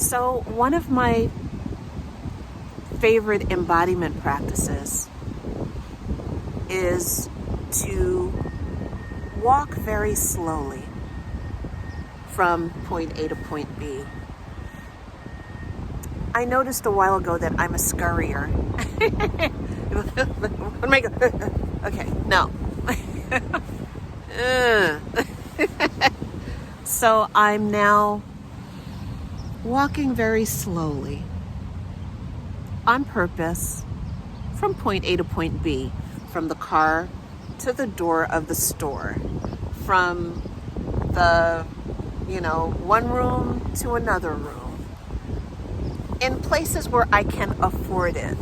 So one of my favorite embodiment practices is to walk very slowly from point A to point B. I noticed a while ago that I'm a scurrier. Okay, no. So I'm now walking very slowly on purpose from point A to point B, from the car to the door of the store, from the, one room to another room, in places where I can afford it.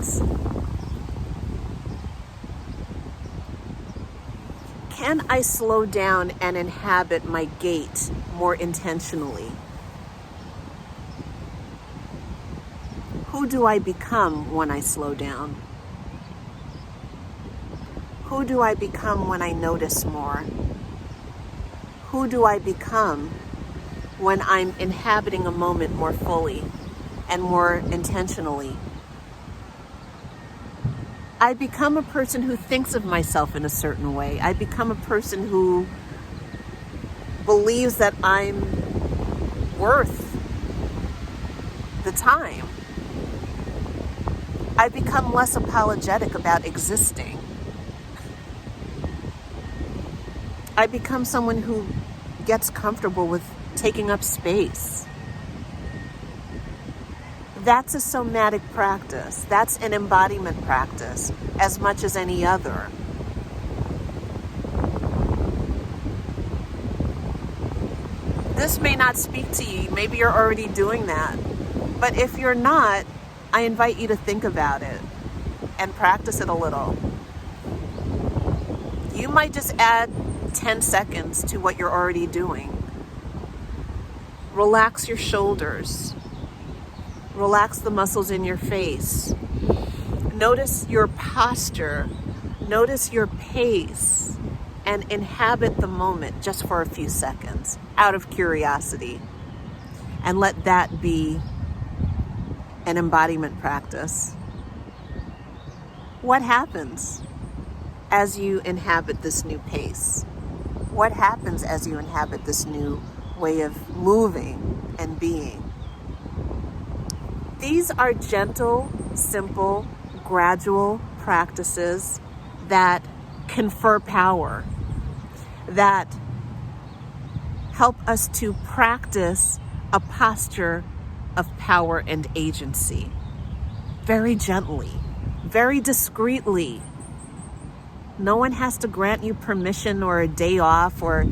Can I slow down and inhabit my gait more intentionally? Who do I become when I slow down? Who do I become when I notice more? Who do I become when I'm inhabiting a moment more fully and more intentionally? I become a person who thinks of myself in a certain way. I become a person who believes that I'm worth the time. I become less apologetic about existing. I become someone who gets comfortable with taking up space. That's a somatic practice. That's an embodiment practice as much as any other. This may not speak to you. Maybe you're already doing that. But if you're not, I invite you to think about it and practice it a little. You might just add 10 seconds to what you're already doing. Relax your shoulders. Relax the muscles in your face. Notice your posture. Notice your pace. And inhabit the moment just for a few seconds out of curiosity. And let that be an embodiment practice. What happens as you inhabit this new pace? What happens as you inhabit this new way of moving and being? These are gentle, simple, gradual practices that confer power, that help us to practice a posture of power and agency. Very gently, very discreetly. No one has to grant you permission or a day off or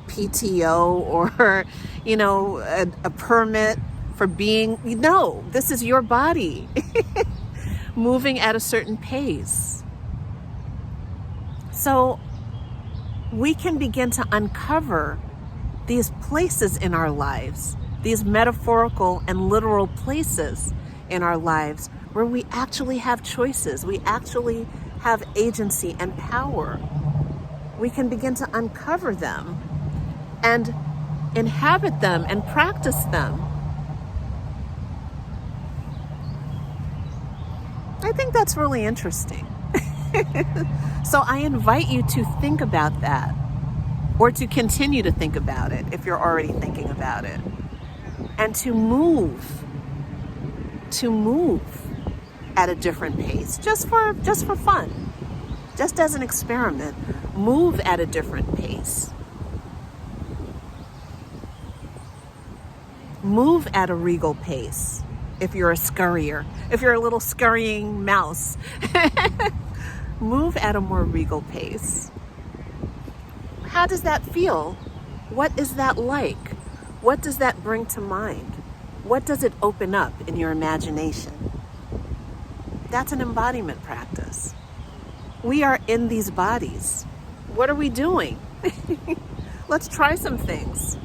PTO or, a permit for being. No, this is your body moving at a certain pace. So we can begin to uncover these places in our lives, these metaphorical and literal places in our lives where we actually have choices. We actually have agency and power. We can begin to uncover them and inhabit them and practice them. I think that's really interesting. So I invite you to think about that, or to continue to think about it if you're already thinking about it, and to move at a different pace, just for fun, just as an experiment. Move at a different pace. Move at a regal pace. If you're a scurrier, if you're a little scurrying mouse, move at a more regal pace. How does that feel? What is that like? What does that bring to mind? What does it open up in your imagination? That's an embodiment practice. We are in these bodies. What are we doing? Let's try some things.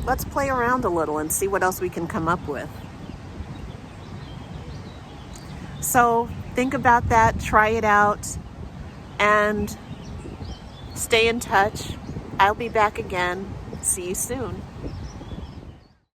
Let's play around a little and see what else we can come up with. So think about that, try it out, and stay in touch. I'll be back again. See you soon.